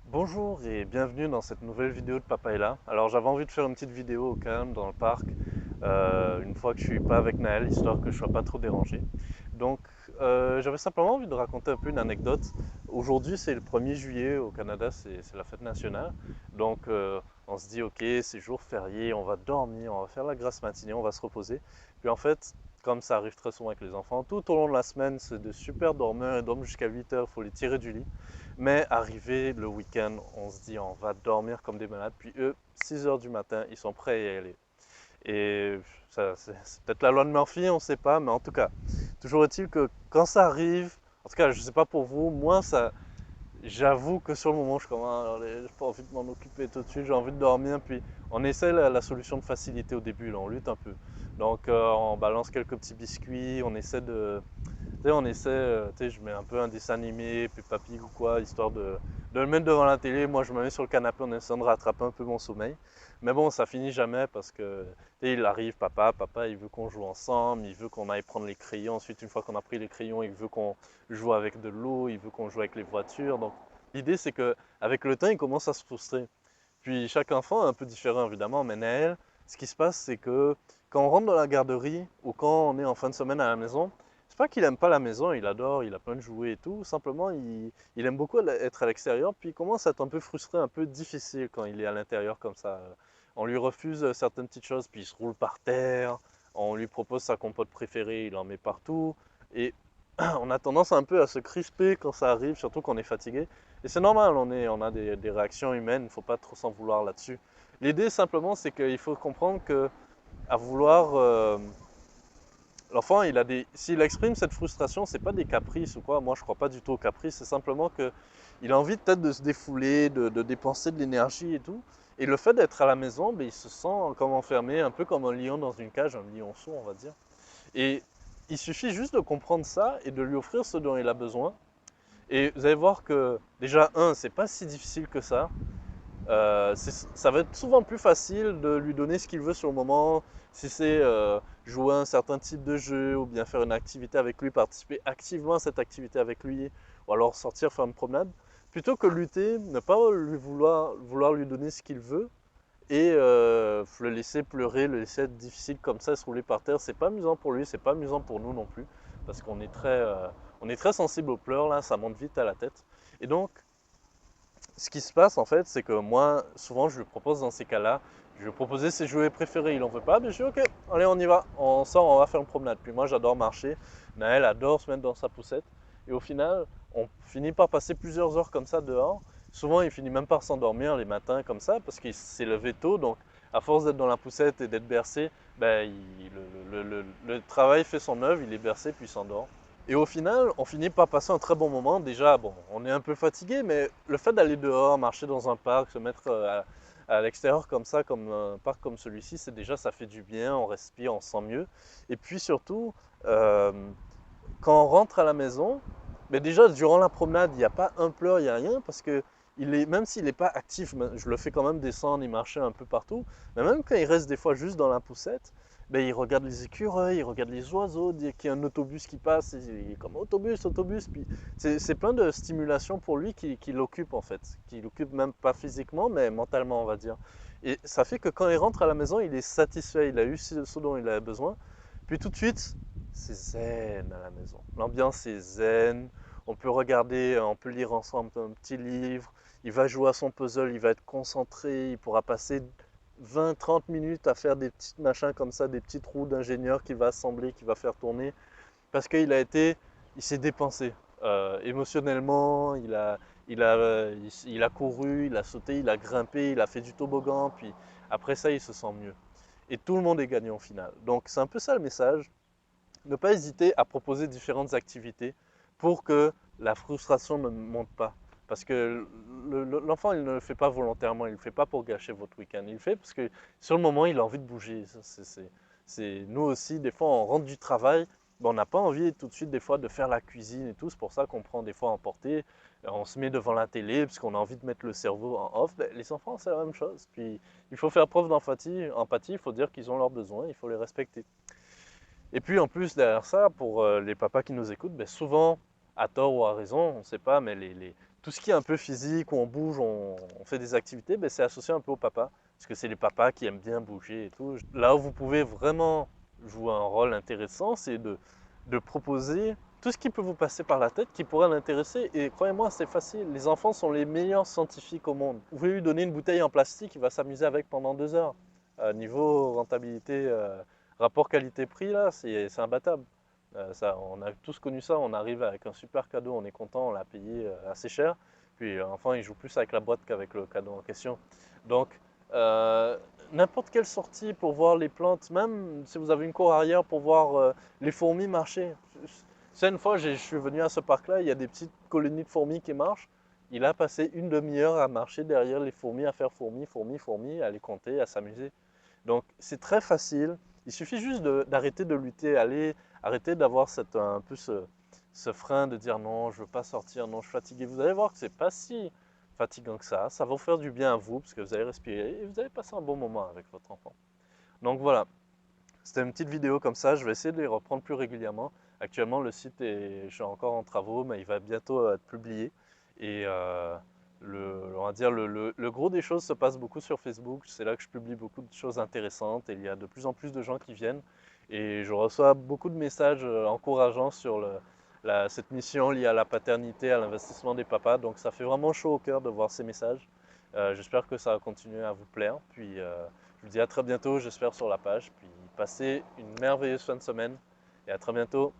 Bonjour et bienvenue dans cette nouvelle vidéo de Papaella. Alors j'avais envie de faire une petite vidéo au calme dans le parc, une fois que je suis pas avec Naël, histoire que je sois pas trop dérangé. Donc j'avais simplement envie de raconter un peu une anecdote. Aujourd'hui c'est le 1er juillet au Canada, c'est la fête nationale. Donc on se dit ok c'est jour férié, on va dormir, on va faire la grasse matinée, on va se reposer. Puis en fait, comme ça arrive très souvent avec les enfants, tout au long de la semaine c'est de super dormeurs, ils dorment jusqu'à 8 heures, il faut les tirer du lit. Mais arrivé le week-end, on se dit on va dormir comme des malades. Puis eux, 6 heures du matin, ils sont prêts à y aller. Et ça, c'est peut-être la loi de Murphy, on ne sait pas, mais en tout cas, toujours est-il que quand ça arrive, en tout cas, je ne sais pas pour vous, moi, ça, j'avoue que sur le moment, je commence, j'ai pas envie de m'en occuper tout de suite, j'ai envie de dormir. Puis on essaie la solution de facilité au début, là, on lutte un peu. Donc on balance quelques petits biscuits, on essaie de, tu sais, on essaie, tu sais, je mets un peu un dessin animé, puis papy ou quoi, histoire de le mettre devant la télé. Moi, je me mets sur le canapé en essayant de rattraper un peu mon sommeil. Mais bon, ça finit jamais parce que, tu sais, il arrive, papa, il veut qu'on joue ensemble, il veut qu'on aille prendre les crayons. Ensuite, une fois qu'on a pris les crayons, il veut qu'on joue avec de l'eau, il veut qu'on joue avec les voitures. Donc, l'idée, c'est que avec le temps, il commence à se frustrer. Puis, chaque enfant est un peu différent, évidemment, mais Naël, ce qui se passe, c'est que quand on rentre dans la garderie ou quand on est en fin de semaine à la maison, c'est pas qu'il aime pas la maison, il adore, il a plein de jouets et tout. Simplement, il aime beaucoup être à l'extérieur, puis il commence à être un peu frustré, un peu difficile quand il est à l'intérieur comme ça. On lui refuse certaines petites choses, puis il se roule par terre. On lui propose sa compote préférée, il en met partout. Et on a tendance un peu à se crisper quand ça arrive, surtout quand on est fatigué. Et c'est normal, on a des réactions humaines, il ne faut pas trop s'en vouloir là-dessus. L'idée simplement, c'est qu'il faut comprendre que à vouloir l'enfant, s'il exprime cette frustration, c'est pas des caprices ou quoi. Moi, je crois pas du tout aux caprices. C'est simplement que il a envie peut-être de se défouler, de dépenser de l'énergie et tout. Et le fait d'être à la maison, ben, il se sent comme enfermé, un peu comme un lion dans une cage, un lionceau, on va dire. Et il suffit juste de comprendre ça et de lui offrir ce dont il a besoin. Et vous allez voir que déjà, c'est pas si difficile que ça. Ça va être souvent plus facile de lui donner ce qu'il veut sur le moment, si c'est jouer à un certain type de jeu ou bien faire une activité avec lui, participer activement à cette activité avec lui, ou alors sortir faire une promenade, plutôt que lutter, ne pas vouloir lui donner ce qu'il veut et le laisser pleurer, le laisser être difficile comme ça, se rouler par terre. C'est pas amusant pour lui, c'est pas amusant pour nous non plus, parce on est très sensible aux pleurs là, ça monte vite à la tête. Et donc ce qui se passe en fait, c'est que moi, souvent, je lui propose dans ces cas-là, je lui ai proposé ses jouets préférés, il en veut pas, mais je dis ok, allez, on y va, on sort, on va faire une promenade. Puis moi, j'adore marcher, Naël adore se mettre dans sa poussette, et au final, on finit par passer plusieurs heures comme ça dehors. Souvent, il finit même par s'endormir les matins comme ça, parce qu'il s'est levé tôt, donc à force d'être dans la poussette et d'être bercé, ben, le travail fait son œuvre, il est bercé puis il s'endort. Et au final, on finit par passer un très bon moment. Déjà, bon, on est un peu fatigué, mais le fait d'aller dehors, marcher dans un parc, se mettre à l'extérieur comme ça, comme un parc comme celui-ci, c'est déjà, ça fait du bien, on respire, on se sent mieux. Et puis surtout, euh, quand on rentre à la maison, mais déjà, durant la promenade, il n'y a pas un pleur, il n'y a rien, parce que même s'il n'est pas actif, je le fais quand même descendre et marcher un peu partout, mais même quand il reste des fois juste dans la poussette, ben, il regarde les écureuils, il regarde les oiseaux, dès qu'il y a un autobus qui passe, il est comme autobus, autobus. Puis c'est plein de stimulation pour lui qui l'occupe en fait, qui l'occupe même pas physiquement, mais mentalement on va dire. Et ça fait que quand il rentre à la maison, il est satisfait, il a eu ce dont il avait besoin. Puis tout de suite, c'est zen à la maison. L'ambiance est zen. On peut regarder, on peut lire ensemble un petit livre. Il va jouer à son puzzle, il va être concentré. Il pourra passer 20-30 minutes à faire des petits machins comme ça, des petites roues d'ingénieur qu'il va assembler, qu'il va faire tourner. Parce il s'est dépensé. Émotionnellement, il a couru, il a sauté, il a grimpé, il a fait du toboggan. Puis après ça, il se sent mieux. Et tout le monde est gagnant au final. Donc c'est un peu ça le message, ne pas hésiter à proposer différentes activités pour que la frustration ne monte pas. Parce que l'enfant, il ne le fait pas volontairement, il ne le fait pas pour gâcher votre week-end. Il le fait parce que sur le moment, il a envie de bouger. Nous aussi, des fois, on rentre du travail, ben, on n'a pas envie tout de suite, des fois, de faire la cuisine et tout. C'est pour ça qu'on prend des fois à emporter. On se met devant la télé parce qu'on a envie de mettre le cerveau en off. Ben, les enfants, c'est la même chose. Puis, il faut faire preuve d'empathie, il faut dire qu'ils ont leurs besoins, il faut les respecter. Et puis en plus derrière ça, pour les papas qui nous écoutent, ben souvent à tort ou à raison, on ne sait pas, mais tout ce qui est un peu physique, où on bouge, on fait des activités, ben, c'est associé un peu au papa, parce que c'est les papas qui aiment bien bouger et tout. Là où vous pouvez vraiment jouer un rôle intéressant, c'est de proposer tout ce qui peut vous passer par la tête, qui pourrait l'intéresser. Et croyez-moi, c'est facile. Les enfants sont les meilleurs scientifiques au monde. Vous pouvez lui donner une bouteille en plastique, il va s'amuser avec pendant 2 heures. Niveau rentabilité, rapport qualité-prix, là, c'est imbattable. Ça, on a tous connu ça, on arrive avec un super cadeau, on est content, on l'a payé assez cher. Puis enfin, il joue plus avec la boîte qu'avec le cadeau en question. Donc, euh, n'importe quelle sortie pour voir les plantes, même si vous avez une cour arrière pour voir les fourmis marcher. C'est une fois, je suis venu à ce parc-là, il y a des petites colonies de fourmis qui marchent. Il a passé une demi-heure à marcher derrière les fourmis, à faire fourmis, fourmis, fourmis, à les compter, à s'amuser. Donc c'est très facile. Il suffit juste d'arrêter de lutter, arrêter d'avoir un peu ce frein de dire non, je ne veux pas sortir, non, je suis fatigué. Vous allez voir que c'est pas si fatigant que ça va vous faire du bien à vous parce que vous allez respirer et vous allez passer un bon moment avec votre enfant. Donc voilà, c'était une petite vidéo comme ça, je vais essayer de les reprendre plus régulièrement. Actuellement, le site je suis encore en travaux, mais il va bientôt être publié. Et on va dire le gros des choses se passe beaucoup sur Facebook. C'est là que je publie beaucoup de choses intéressantes et il y a de plus en plus de gens qui viennent. Et je reçois beaucoup de messages encourageants sur cette mission liée à la paternité, à l'investissement des papas. Donc ça fait vraiment chaud au cœur de voir ces messages. J'espère que ça va continuer à vous plaire. Puis je vous dis à très bientôt, j'espère, sur la page. Puis passez une merveilleuse fin de semaine et à très bientôt.